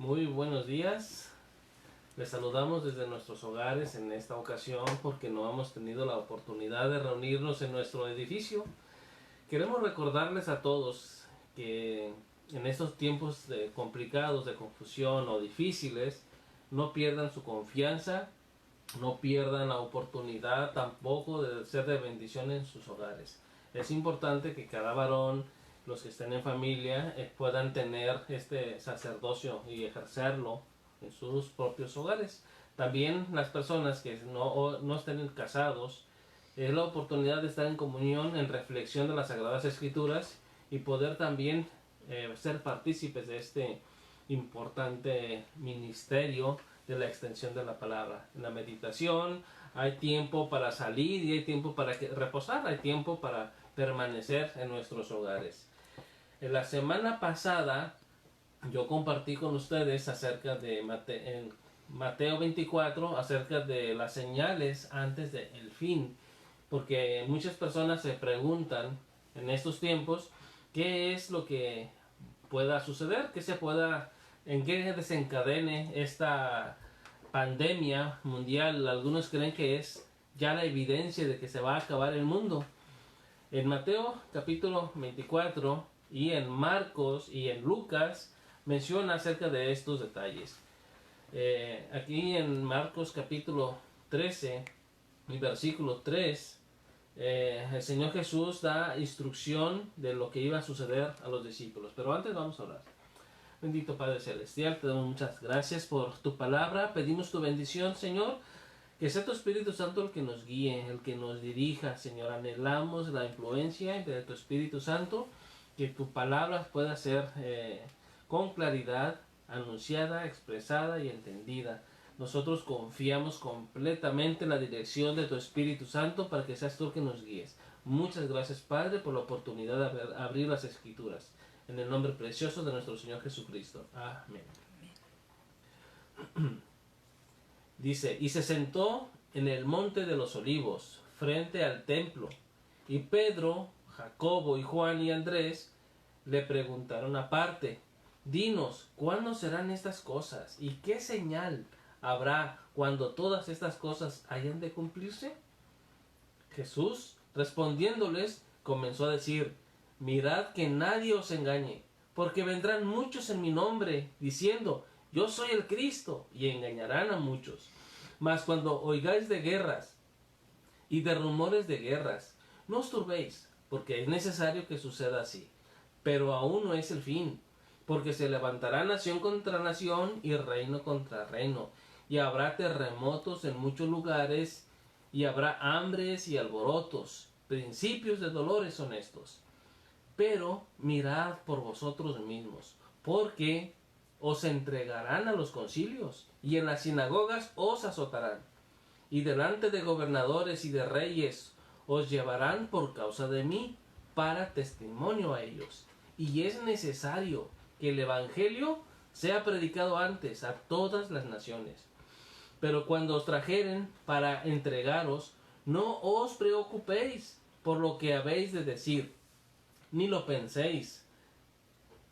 Muy buenos días. Les saludamos desde nuestros hogares en esta ocasión porque no hemos tenido la oportunidad de reunirnos en nuestro edificio. Queremos recordarles a todos que en estos tiempos complicados, de confusión o difíciles, no pierdan su confianza, no pierdan la oportunidad tampoco de ser de bendición en sus hogares. Es importante que cada varón, los que estén en familia, puedan tener este sacerdocio y ejercerlo en sus propios hogares. También las personas que no estén casados, es la oportunidad de estar en comunión, en reflexión de las Sagradas Escrituras y poder también ser partícipes de este importante ministerio de la extensión de la palabra. En la meditación hay tiempo para salir y hay tiempo para reposar, hay tiempo para permanecer en nuestros hogares. En la semana pasada yo compartí con ustedes acerca de Mateo 24, acerca de las señales antes del fin, porque muchas personas se preguntan en estos tiempos qué es lo que pueda suceder, en qué desencadene esta pandemia mundial. Algunos creen que es ya la evidencia de que se va a acabar el mundo. En Mateo capítulo 24 y en Marcos y en Lucas menciona acerca de estos detalles. Aquí en Marcos capítulo 13 y versículo 3, el Señor Jesús da instrucción de lo que iba a suceder a los discípulos. Pero antes vamos a orar. Bendito Padre Celestial, te damos muchas gracias por tu palabra. Pedimos tu bendición, Señor. Que sea tu Espíritu Santo el que nos guíe, el que nos dirija, Señor. Anhelamos la influencia de tu Espíritu Santo, que tu palabra pueda ser con claridad anunciada, expresada y entendida. Nosotros confiamos completamente en la dirección de tu Espíritu Santo para que seas tú el que nos guíes. Muchas gracias, Padre, por la oportunidad de abrir las Escrituras. En el nombre precioso de nuestro Señor Jesucristo. Amén. Dice, y se sentó en el monte de los olivos, frente al templo, y Pedro, Jacobo y Juan y Andrés le preguntaron aparte, dinos, ¿cuándo serán estas cosas? ¿Y qué señal habrá cuando todas estas cosas hayan de cumplirse? Jesús, respondiéndoles, comenzó a decir, mirad que nadie os engañe, porque vendrán muchos en mi nombre, diciendo, yo soy el Cristo, y engañarán a muchos. Mas cuando oigáis de guerras y de rumores de guerras, no os turbéis, porque es necesario que suceda así. Pero aún no es el fin, porque se levantará nación contra nación y reino contra reino, y habrá terremotos en muchos lugares, y habrá hambres y alborotos. Principios de dolores son estos. Pero mirad por vosotros mismos, porque os entregarán a los concilios, y en las sinagogas os azotarán, y delante de gobernadores y de reyes os llevarán por causa de mí, para testimonio a ellos. Y es necesario que el Evangelio sea predicado antes a todas las naciones. Pero cuando os trajeren para entregaros, no os preocupéis por lo que habéis de decir, ni lo penséis,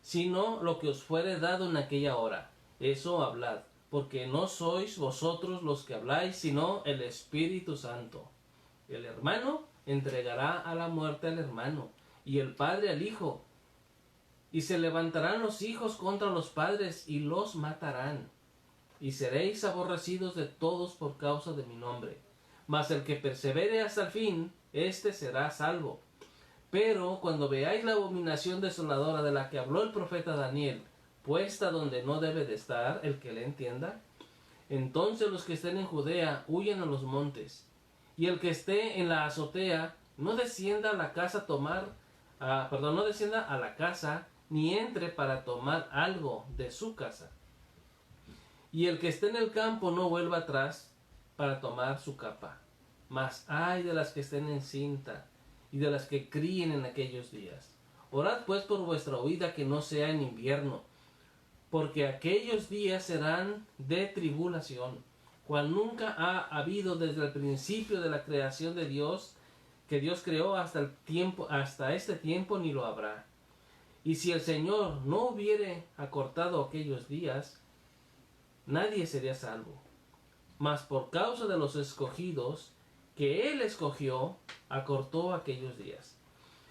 sino lo que os fuere dado en aquella hora. Eso hablad, porque no sois vosotros los que habláis, sino el Espíritu Santo. El hermano entregará a la muerte al hermano, y el padre al hijo. Y se levantarán los hijos contra los padres, y los matarán. Y seréis aborrecidos de todos por causa de mi nombre. Mas el que persevere hasta el fin, éste será salvo. Pero cuando veáis la abominación desoladora de la que habló el profeta Daniel, puesta donde no debe de estar, el que le entienda, entonces los que estén en Judea huyan a los montes, y el que esté en la azotea no descienda a la casa no descienda a la casa, ni entre para tomar algo de su casa. Y el que esté en el campo no vuelva atrás para tomar su capa. Mas ay de las que estén encinta, y de las que críen en aquellos días. Orad pues por vuestra huida que no sea en invierno, porque aquellos días serán de tribulación, cual nunca ha habido desde el principio de la creación de Dios, que Dios creó hasta este tiempo, ni lo habrá. Y si el Señor no hubiere acortado aquellos días, nadie sería salvo. Mas por causa de los escogidos que él escogió, acortó aquellos días.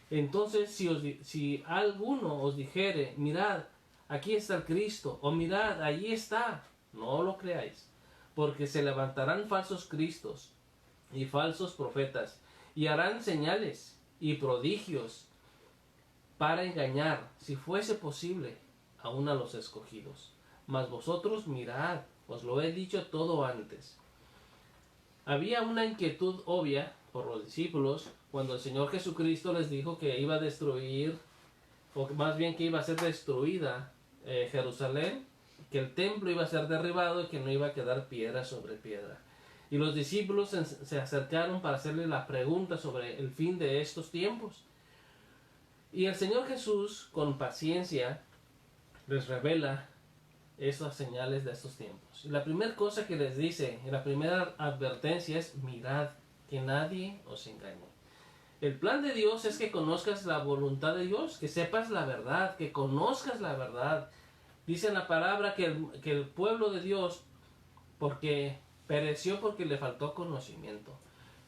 Entonces, si alguno os dijere, mirad, aquí está el Cristo, o mirad, allí está, no lo creáis, porque se levantarán falsos cristos y falsos profetas, y harán señales y prodigios para engañar, si fuese posible, aun a los escogidos. Mas vosotros mirad, os lo he dicho todo antes. Había una inquietud obvia por los discípulos cuando el Señor Jesucristo les dijo que iba a destruir, o más bien que iba a ser destruida Jerusalén, que el templo iba a ser derribado y que no iba a quedar piedra sobre piedra. Y los discípulos se acercaron para hacerle la pregunta sobre el fin de estos tiempos. Y el Señor Jesús, con paciencia, les revela estas señales de estos tiempos. Y la primera cosa que les dice, la primera advertencia es: mirad, que nadie os engañe. El plan de Dios es que conozcas la voluntad de Dios, que sepas la verdad, que conozcas la verdad. Dice en la palabra que el pueblo de Dios pereció porque le faltó conocimiento.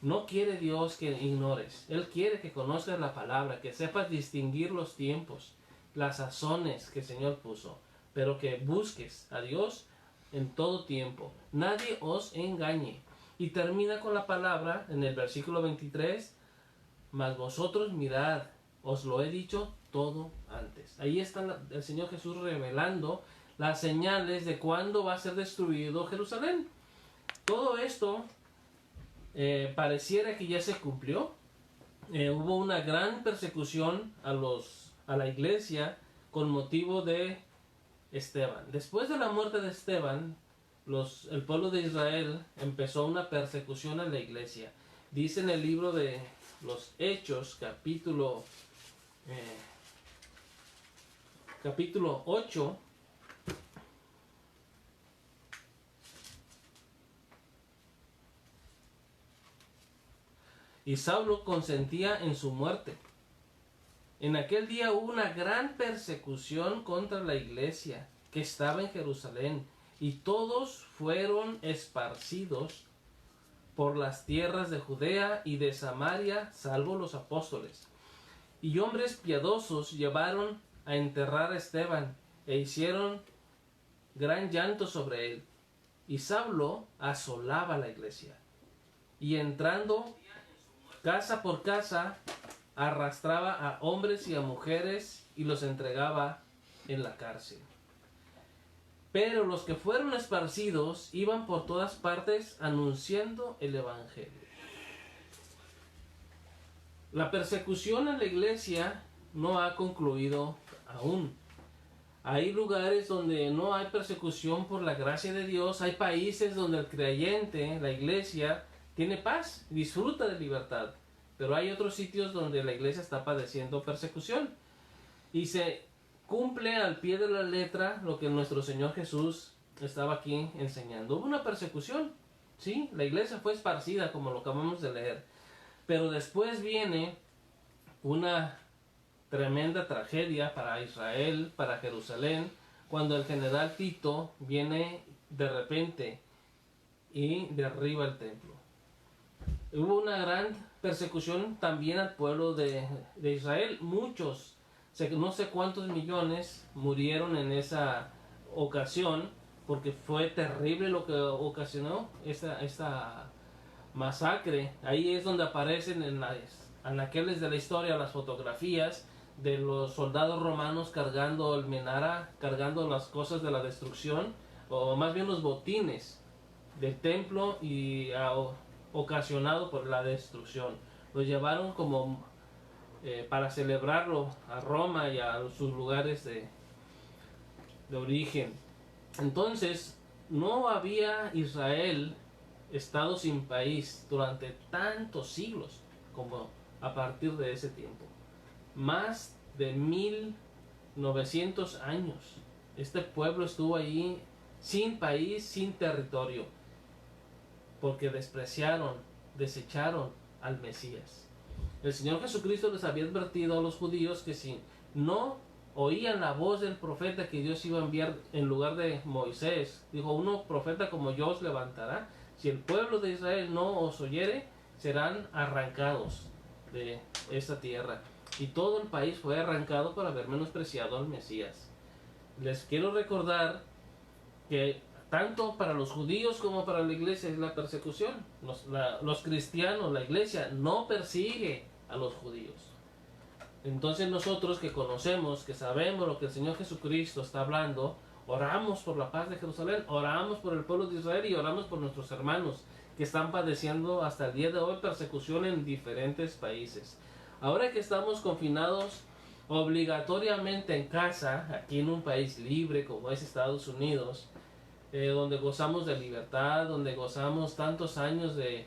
No quiere Dios que ignores. Él quiere que conozcas la palabra, que sepas distinguir los tiempos, las sazones que el Señor puso, pero que busques a Dios en todo tiempo. Nadie os engañe. Y termina con la palabra en el versículo 23: mas vosotros mirad, os lo he dicho todo antes. Ahí está el Señor Jesús revelando las señales de cuándo va a ser destruido Jerusalén. Todo esto pareciera que ya se cumplió. Hubo una gran persecución a la iglesia con motivo de Esteban. Después de la muerte de Esteban, el pueblo de Israel empezó una persecución a la iglesia. Dice en el libro de los Hechos, capítulo 8, y Saulo consentía en su muerte. En aquel día hubo una gran persecución contra la iglesia que estaba en Jerusalén, y todos fueron esparcidos por las tierras de Judea y de Samaria, salvo los apóstoles. Y hombres piadosos llevaron a enterrar a Esteban, e hicieron gran llanto sobre él. Y Saulo asolaba la iglesia, y entrando casa por casa, arrastraba a hombres y a mujeres y los entregaba en la cárcel. Pero los que fueron esparcidos iban por todas partes anunciando el evangelio. La persecución en la iglesia no ha concluido aún. Hay lugares donde no hay persecución por la gracia de Dios. Hay países donde el creyente, la iglesia, tiene paz, disfruta de libertad. Pero hay otros sitios donde la iglesia está padeciendo persecución. Y se cumple al pie de la letra lo que nuestro Señor Jesús estaba aquí enseñando. Hubo una persecución, ¿sí? La iglesia fue esparcida, como lo acabamos de leer. Pero después viene una tremenda tragedia para Israel, para Jerusalén, cuando el general Tito viene de repente y derriba el templo. Hubo una gran persecución también al pueblo de Israel. Muchos, no sé cuántos millones, murieron en esa ocasión, porque fue terrible lo que ocasionó esta masacre. Ahí es donde aparecen en anaqueles de la historia las fotografías de los soldados romanos cargando el menara, cargando las cosas de la destrucción, o más bien los botines del templo y ocasionado por la destrucción. Los llevaron como para celebrarlo a Roma y a sus lugares de origen. Entonces, no había Israel estado sin país durante tantos siglos como a partir de ese tiempo. Más de 1900 años. Este pueblo estuvo allí sin país, sin territorio, porque despreciaron, desecharon al Mesías. El Señor Jesucristo les había advertido a los judíos que si no oían la voz del profeta que Dios iba a enviar en lugar de Moisés. Dijo, uno profeta como yo os levantará. Si el pueblo de Israel no os oyere, serán arrancados de esta tierra. Y todo el país fue arrancado por haber menospreciado al Mesías. Les quiero recordar que tanto para los judíos como para la iglesia es la persecución. Los cristianos, la iglesia no persigue a los judíos. Entonces nosotros que conocemos, que sabemos lo que el Señor Jesucristo está hablando, oramos por la paz de Jerusalén, oramos por el pueblo de Israel y oramos por nuestros hermanos que están padeciendo hasta el día de hoy persecución en diferentes países. Ahora que estamos confinados obligatoriamente en casa, aquí en un país libre como es Estados Unidos, donde gozamos de libertad, donde gozamos tantos años de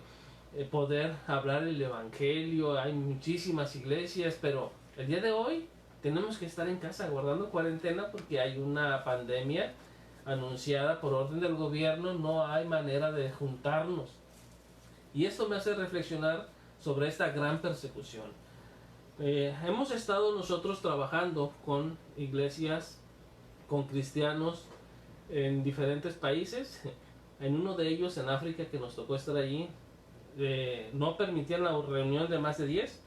poder hablar el evangelio, hay muchísimas iglesias, pero el día de hoy tenemos que estar en casa guardando cuarentena porque hay una pandemia anunciada por orden del gobierno, no hay manera de juntarnos. Y esto me hace reflexionar sobre esta gran persecución. Hemos estado nosotros trabajando con iglesias, con cristianos en diferentes países. En uno de ellos, en África, que nos tocó estar allí, no permitían la reunión de más de 10.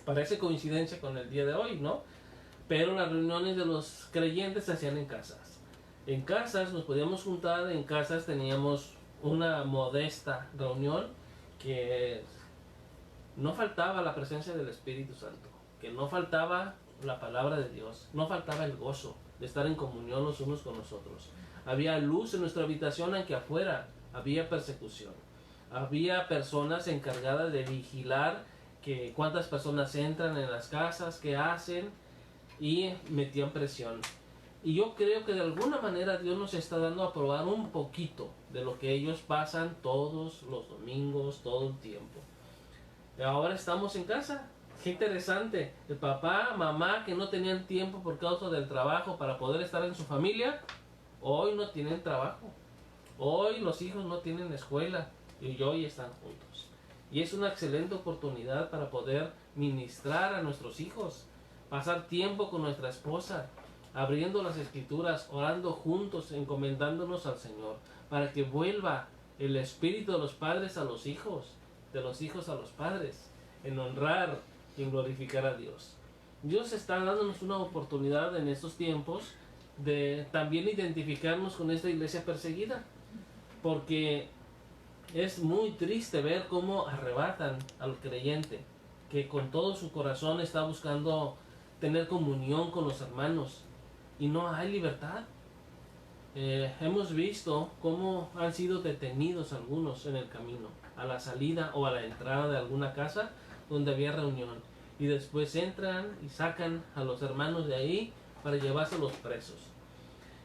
Parece coincidencia con el día de hoy, ¿no? Pero las reuniones de los creyentes se hacían en casas. En casas nos podíamos juntar, en casas teníamos una modesta reunión que no faltaba la presencia del Espíritu Santo, que no faltaba la palabra de Dios, no faltaba el gozo de estar en comunión los unos con los otros. Había luz en nuestra habitación, aunque afuera había persecución. Había personas encargadas de vigilar que cuántas personas entran en las casas, qué hacen, y metían presión. Y yo creo que de alguna manera Dios nos está dando a probar un poquito de lo que ellos pasan todos los domingos, todo el tiempo. Ahora estamos en casa. Qué interesante. El papá, mamá que no tenían tiempo por causa del trabajo para poder estar en su familia, hoy no tienen trabajo. Hoy los hijos no tienen escuela y hoy están juntos. Y es una excelente oportunidad para poder ministrar a nuestros hijos, pasar tiempo con nuestra esposa, abriendo las escrituras, orando juntos, encomendándonos al Señor, para que vuelva el espíritu de los padres a los hijos, de los hijos a los padres, en honrar y en glorificar a Dios. Dios está dándonos una oportunidad en estos tiempos de también identificarnos con esta iglesia perseguida, porque es muy triste ver cómo arrebatan al creyente que con todo su corazón está buscando tener comunión con los hermanos y no hay libertad. Hemos visto cómo han sido detenidos algunos en el camino, a la salida o a la entrada de alguna casa donde había reunión, y después entran y sacan a los hermanos de ahí para llevárselos presos.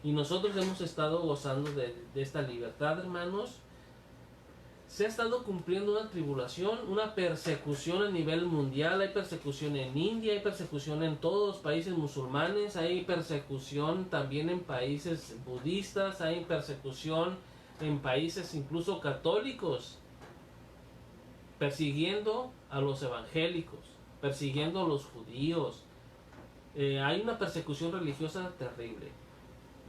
Y nosotros hemos estado gozando de esta libertad, hermanos. Se ha estado cumpliendo una tribulación, una persecución a nivel mundial. Hay persecución en India, hay persecución en todos los países musulmanes, hay persecución también en países budistas, hay persecución en países incluso católicos, persiguiendo a los evangélicos, persiguiendo a los judíos. Hay una persecución religiosa terrible.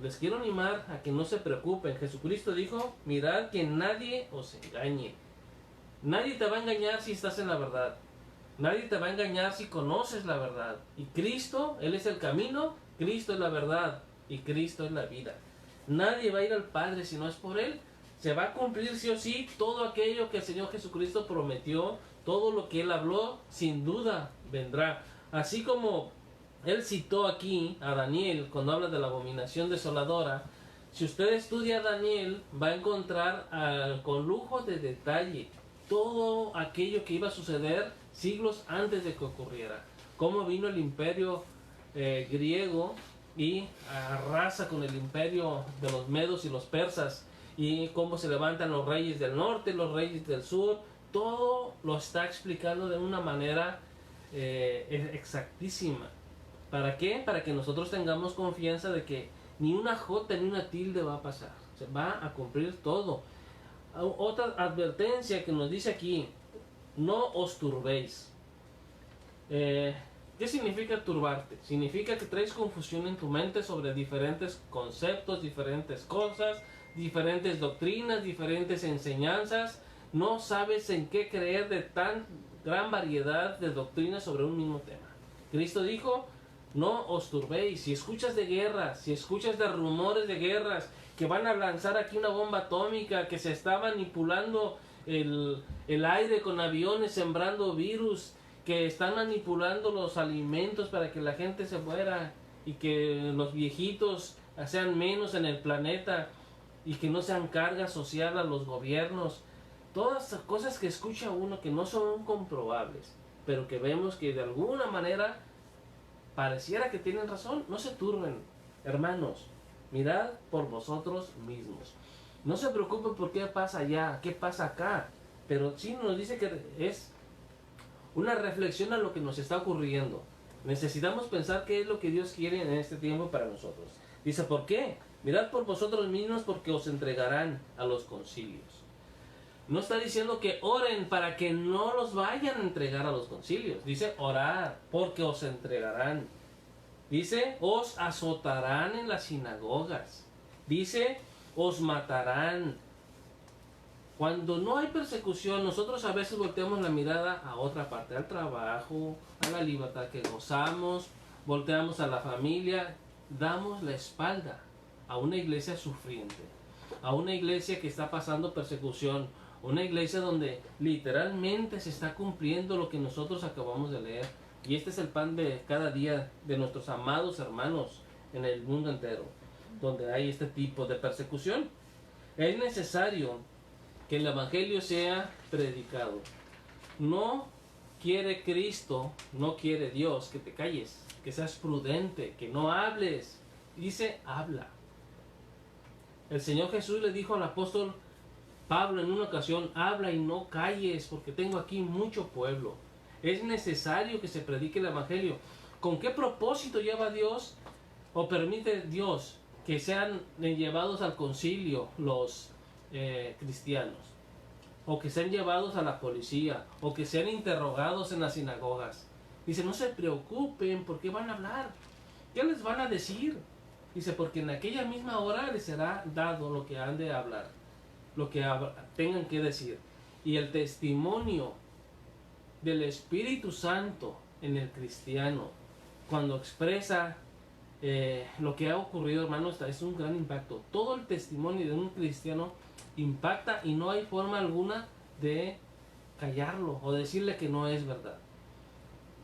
Les quiero animar a que no se preocupen. Jesucristo dijo, mirad que nadie os engañe. Nadie te va a engañar si estás en la verdad. Nadie te va a engañar si conoces la verdad. Y Cristo, Él es el camino, Cristo es la verdad y Cristo es la vida. Nadie va a ir al Padre si no es por Él. Se va a cumplir sí o sí todo aquello que el Señor Jesucristo prometió, todo lo que Él habló, sin duda vendrá. Así como Él citó aquí a Daniel cuando habla de la abominación desoladora. Si usted estudia a Daniel, va a encontrar con lujo de detalle todo aquello que iba a suceder siglos antes de que ocurriera. Cómo vino el imperio griego y arrasa con el imperio de los medos y los persas. Y cómo se levantan los reyes del norte, los reyes del sur. Todo lo está explicando de una manera exactísima. ¿Para qué? Para que nosotros tengamos confianza de que ni una jota ni una tilde va a pasar. Se va a cumplir todo. Otra advertencia que nos dice aquí, no os turbéis. ¿Qué significa turbarte? Significa que traes confusión en tu mente sobre diferentes conceptos, diferentes cosas, diferentes doctrinas, diferentes enseñanzas. No sabes en qué creer de tan gran variedad de doctrinas sobre un mismo tema. Cristo dijo, no os turbéis. Si escuchas de guerras, si escuchas de rumores de guerras, que van a lanzar aquí una bomba atómica, que se está manipulando el aire con aviones, sembrando virus, que están manipulando los alimentos para que la gente se muera y que los viejitos sean menos en el planeta y que no sean carga social a los gobiernos. Todas esas cosas que escucha uno que no son comprobables, pero que vemos que de alguna manera pareciera que tienen razón. No se turben, hermanos. Mirad por vosotros mismos. No se preocupen por qué pasa allá, qué pasa acá, pero sí nos dice que es una reflexión a lo que nos está ocurriendo. Necesitamos pensar qué es lo que Dios quiere en este tiempo para nosotros. Dice, ¿por qué? Mirad por vosotros mismos porque os entregarán a los concilios. No está diciendo que oren para que no los vayan a entregar a los concilios. Dice orar porque os entregarán. Dice os azotarán en las sinagogas. Dice os matarán. Cuando no hay persecución, nosotros a veces volteamos la mirada a otra parte, al trabajo, a la libertad que gozamos, volteamos a la familia, damos la espalda a una iglesia sufriente, a una iglesia que está pasando persecución, una iglesia donde literalmente se está cumpliendo lo que nosotros acabamos de leer. Y este es el pan de cada día de nuestros amados hermanos en el mundo entero, donde hay este tipo de persecución. Es necesario que el Evangelio sea predicado. No quiere Cristo, no quiere Dios que te calles, que seas prudente, que no hables. Dice, habla. El Señor Jesús le dijo al apóstol Pablo en una ocasión, habla y no calles, porque tengo aquí mucho pueblo. Es necesario que se predique el Evangelio. ¿Con qué propósito lleva Dios o permite Dios que sean llevados al concilio los cristianos, o que sean llevados a la policía, o que sean interrogados en las sinagogas? Dice, no se preocupen, porque van a hablar. ¿Qué les van a decir? Dice, porque en aquella misma hora les será dado lo que han de hablar, lo que tengan que decir. Y el testimonio del Espíritu Santo en el cristiano, cuando expresa lo que ha ocurrido, hermanos, es un gran impacto. Todo el testimonio de un cristiano impacta y no hay forma alguna de callarlo o decirle que no es verdad.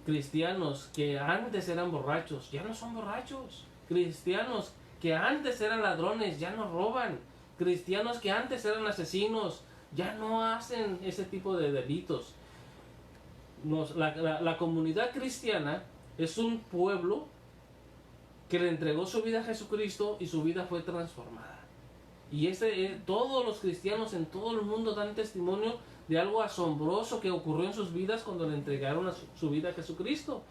Cristianos que antes eran borrachos, ya no son borrachos. Cristianos que antes eran ladrones, ya no roban. Cristianos que antes eran asesinos, ya no hacen ese tipo de delitos. La comunidad cristiana es un pueblo que le entregó su vida a Jesucristo y su vida fue transformada. Y todos los cristianos en todo el mundo dan testimonio de algo asombroso que ocurrió en sus vidas cuando le entregaron su vida a Jesucristo.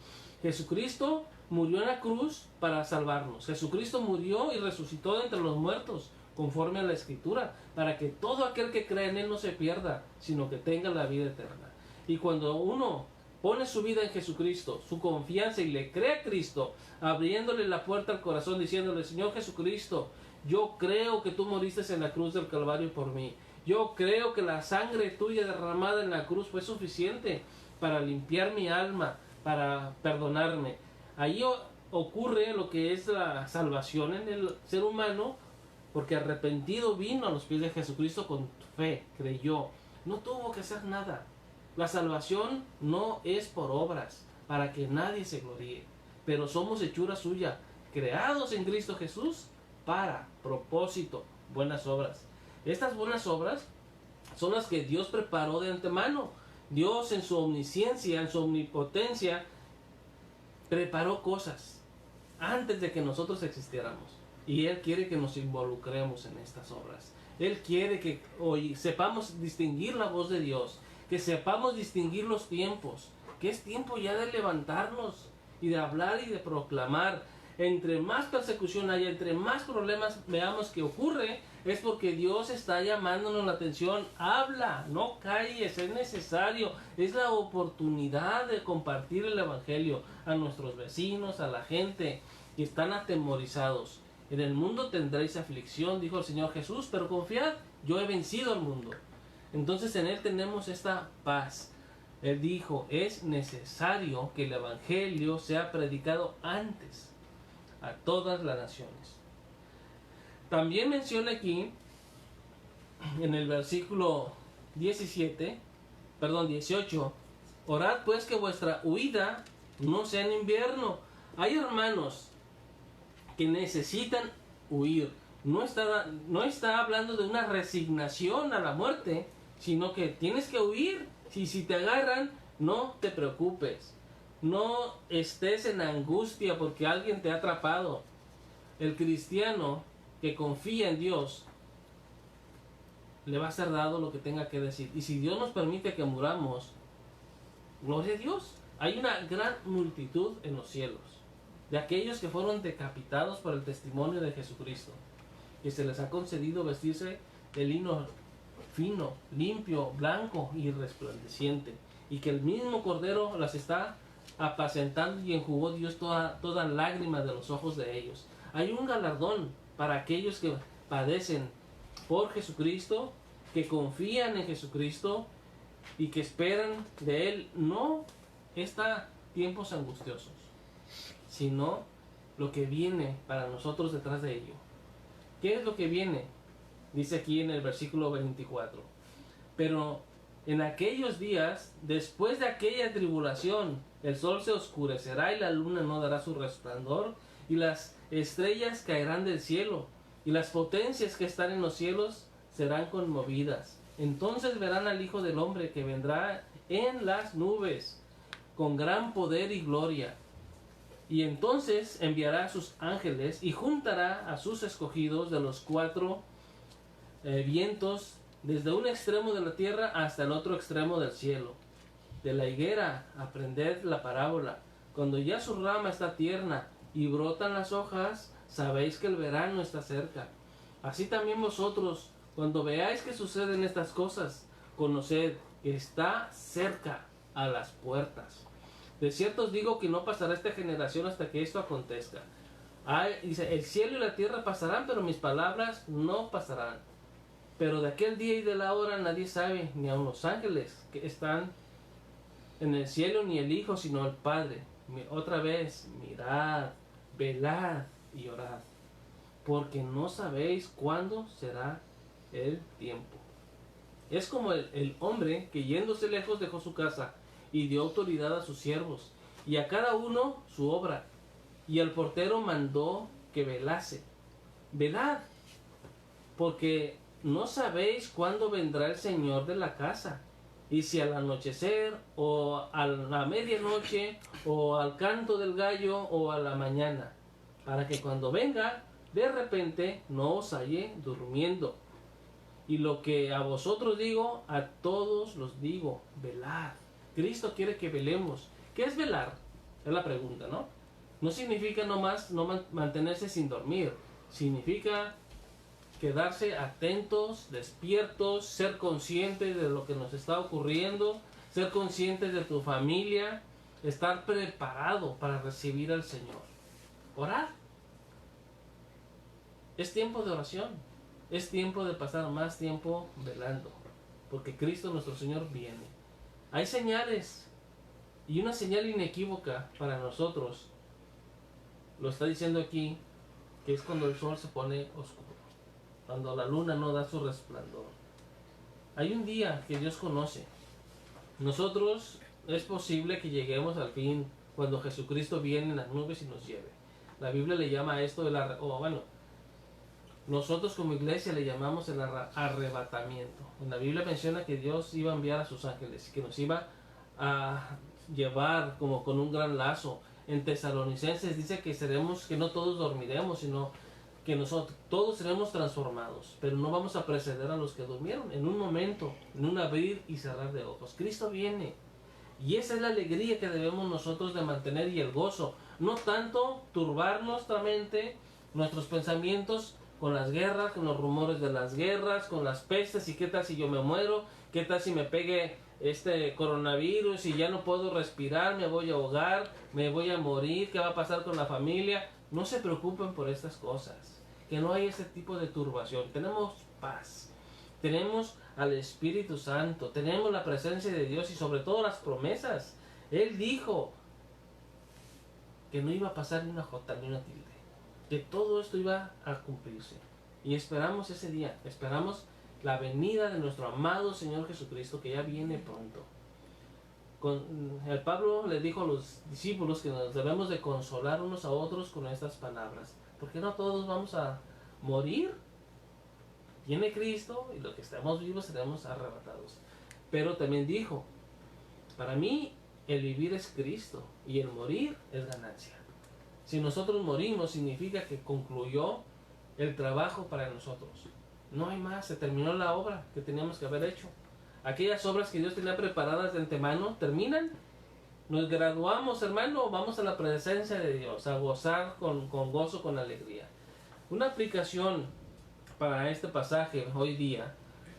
Jesucristo murió en la cruz para salvarnos. Jesucristo murió y resucitó de entre los muertos, conforme a la Escritura, para que todo aquel que cree en Él no se pierda, sino que tenga la vida eterna. Y cuando uno pone su vida en Jesucristo, su confianza, y le cree a Cristo, abriéndole la puerta al corazón, diciéndole, Señor Jesucristo, yo creo que tú moriste en la cruz del Calvario por mí. Yo creo que la sangre tuya derramada en la cruz fue suficiente para limpiar mi alma, para perdonarme. Ahí ocurre lo que es la salvación en el ser humano, porque arrepentido vino a los pies de Jesucristo con fe, creyó. No tuvo que hacer nada. La salvación no es por obras, para que nadie se gloríe, pero somos hechura suya, creados en Cristo Jesús para propósito, buenas obras. Estas buenas obras son las que Dios preparó de antemano. Dios en su omnisciencia, en su omnipotencia, preparó cosas antes de que nosotros existiéramos. Y Él quiere que nos involucremos en estas obras. Él quiere que hoy sepamos distinguir la voz de Dios, que sepamos distinguir los tiempos, que es tiempo ya de levantarnos y de hablar y de proclamar. entre más persecución haya, entre más problemas veamos que ocurre, es porque Dios está llamándonos la atención. Habla, no calles, es necesario, es la oportunidad de compartir el Evangelio a nuestros vecinos, a la gente que están atemorizados. En el mundo tendréis aflicción, dijo el Señor Jesús, pero confiad, yo he vencido al mundo. Entonces en Él tenemos esta paz. Él dijo, es necesario que el Evangelio sea predicado antes a todas las naciones. También menciona aquí, en el versículo 18, orad pues que vuestra huida no sea en invierno. Hay hermanos que necesitan huir. No está hablando de una resignación a la muerte, sino que tienes que huir. Si te agarran, no te preocupes. No estés en angustia porque alguien te ha atrapado. El cristiano que confía en Dios le va a ser dado lo que tenga que decir. Y si Dios nos permite que muramos, gloria a Dios. Hay una gran multitud en los cielos de aquellos que fueron decapitados por el testimonio de Jesucristo, que se les ha concedido vestirse de lino fino, limpio, blanco y resplandeciente, y que el mismo Cordero las está apacentando y enjugó Dios toda lágrima de los ojos de ellos. Hay un galardón para aquellos que padecen por Jesucristo, que confían en Jesucristo y que esperan de Él no tiempos angustiosos, sino lo que viene para nosotros detrás de ello. ¿Qué es lo que viene? Dice aquí en el versículo 24. Pero en aquellos días, después de aquella tribulación, el sol se oscurecerá y la luna no dará su resplandor, y las estrellas caerán del cielo, y las potencias que están en los cielos serán conmovidas. Entonces verán al Hijo del Hombre que vendrá en las nubes con gran poder y gloria. Y entonces enviará a sus ángeles y juntará a sus escogidos de los cuatro vientos, desde un extremo de la tierra hasta el otro extremo del cielo. De la higuera aprended la parábola. Cuando ya su rama está tierna y brotan las hojas, sabéis que el verano está cerca. Así también vosotros, cuando veáis que suceden estas cosas, conoced que está cerca a las puertas. De cierto os digo que no pasará esta generación hasta que esto acontezca. Dice, el cielo y la tierra pasarán, pero mis palabras no pasarán. Pero de aquel día y de la hora nadie sabe, ni aun los ángeles que están en el cielo, ni el Hijo, sino el Padre. Otra vez, mirad, velad y orad, porque no sabéis cuándo será el tiempo. Es como el hombre que yéndose lejos dejó su casa y dio autoridad a sus siervos, y a cada uno su obra. Y el portero mandó que velase. Velad, porque no sabéis cuándo vendrá el Señor de la casa, y si al anochecer, o a la medianoche, o al canto del gallo, o a la mañana, para que cuando venga, de repente no os halle durmiendo. Y lo que a vosotros digo, a todos los digo, velad. Cristo quiere que velemos. ¿Qué es velar? Es la pregunta, ¿no? No significa nomás mantenerse sin dormir. Significa quedarse atentos, despiertos, ser conscientes de lo que nos está ocurriendo, ser conscientes de tu familia, estar preparado para recibir al Señor. Orar. Es tiempo de oración. Es tiempo de pasar más tiempo velando, porque Cristo nuestro Señor viene. Hay señales, y una señal inequívoca para nosotros, lo está diciendo aquí, que es cuando el sol se pone oscuro, cuando la luna no da su resplandor. Hay un día que Dios conoce. Nosotros es posible que lleguemos al fin cuando Jesucristo viene en las nubes y nos lleve. La Biblia le llama a esto nosotros como iglesia le llamamos el arrebatamiento. En la Biblia menciona que Dios iba a enviar a sus ángeles, que nos iba a llevar como con un gran lazo. En Tesalonicenses dice que no todos dormiremos, sino que nosotros todos seremos transformados, pero no vamos a preceder a los que durmieron. En un momento, en un abrir y cerrar de ojos, Cristo viene. Y esa es la alegría que debemos nosotros de mantener, y el gozo. no tanto turbar nuestra mente, nuestros pensamientos con las guerras, con los rumores de las guerras, con las pestes, y qué tal si yo me muero, qué tal si me pegue este coronavirus y ya no puedo respirar, me voy a ahogar, me voy a morir, qué va a pasar con la familia. No se preocupen por estas cosas, que no hay ese tipo de turbación. Tenemos paz, tenemos al Espíritu Santo, tenemos la presencia de Dios y sobre todo las promesas. Él dijo que no iba a pasar ni una jota ni una tilde, que todo esto iba a cumplirse. Y esperamos ese día, esperamos la venida de nuestro amado Señor Jesucristo, que ya viene pronto. El Pablo le dijo a los discípulos que nos debemos de consolar unos a otros con estas palabras, porque no todos vamos a morir. Viene Cristo y los que estamos vivos seremos arrebatados. Pero también dijo, para mí el vivir es Cristo y el morir es ganancia. Si nosotros morimos significa que concluyó el trabajo para nosotros. No hay más, se terminó la obra que teníamos que haber hecho. Aquellas obras que Dios tenía preparadas de antemano terminan. Nos graduamos, hermano, vamos a la presencia de Dios, a gozar con gozo, con alegría. Una aplicación para este pasaje hoy día,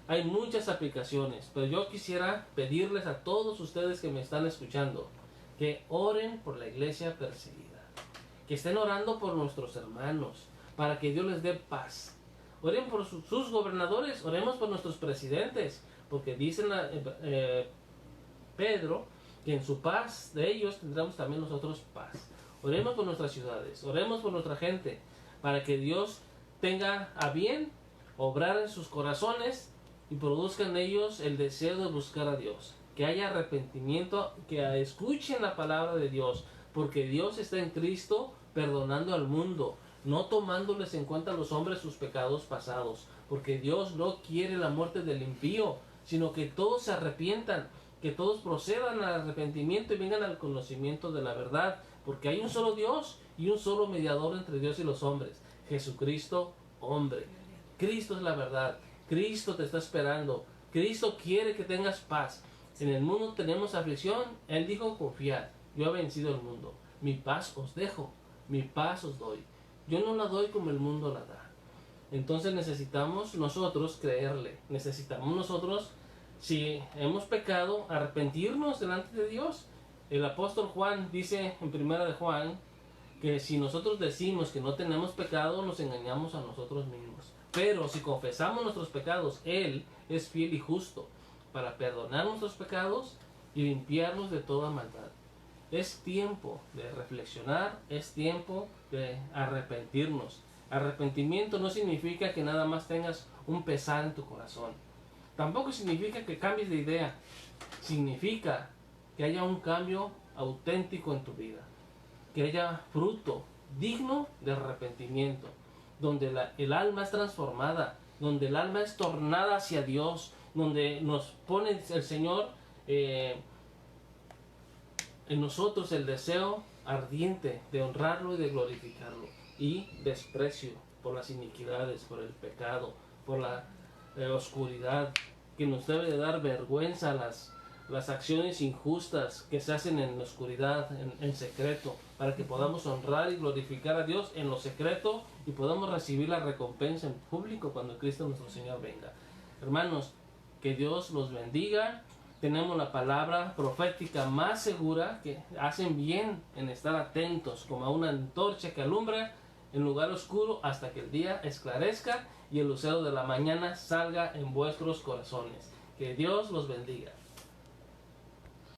hay muchas aplicaciones, pero yo quisiera pedirles a todos ustedes que me están escuchando que oren por la iglesia perseguida, que estén orando por nuestros hermanos, para que Dios les dé paz. Oren por sus gobernadores, oremos por nuestros presidentes, porque dicen Pedro que en su paz de ellos tendremos también nosotros paz. Oremos por nuestras ciudades, oremos por nuestra gente, para que Dios tenga a bien obrar en sus corazones y produzca en ellos el deseo de buscar a Dios. Que haya arrepentimiento, que escuchen la palabra de Dios, porque Dios está en Cristo perdonando al mundo, no tomándoles en cuenta a los hombres sus pecados pasados, porque Dios no quiere la muerte del impío, sino que todos se arrepientan, que todos procedan al arrepentimiento y vengan al conocimiento de la verdad, porque hay un solo Dios y un solo mediador entre Dios y los hombres, Jesucristo hombre. Cristo es la verdad, Cristo te está esperando, Cristo quiere que tengas paz. En el mundo tenemos aflicción, Él dijo confiad, yo he vencido el mundo, mi paz os dejo, mi paz os doy. Yo no la doy como el mundo la da. Entonces necesitamos nosotros creerle, necesitamos nosotros, si hemos pecado, arrepentirnos delante de Dios. El apóstol Juan dice en primera de Juan que si nosotros decimos que no tenemos pecado, nos engañamos a nosotros mismos. Pero si confesamos nuestros pecados, Él es fiel y justo para perdonar nuestros pecados y limpiarnos de toda maldad. Es tiempo de reflexionar, es tiempo de arrepentirnos. Arrepentimiento no significa que nada más tengas un pesar en tu corazón. Tampoco significa que cambies de idea. Significa que haya un cambio auténtico en tu vida. Que haya fruto digno de arrepentimiento. Donde el alma es transformada. Donde el alma es tornada hacia Dios. Donde nos pone el Señor en nosotros el deseo ardiente de honrarlo y de glorificarlo, y desprecio por las iniquidades, por el pecado, por la oscuridad, que nos debe de dar vergüenza las acciones injustas que se hacen en la oscuridad, en secreto, para que podamos honrar y glorificar a Dios en lo secreto y podamos recibir la recompensa en público cuando Cristo nuestro Señor venga. Hermanos, que Dios los bendiga. Tenemos la palabra profética más segura, que hacen bien en estar atentos como a una antorcha que alumbra en lugar oscuro hasta que el día esclarezca y el lucero de la mañana salga en vuestros corazones. Que Dios los bendiga.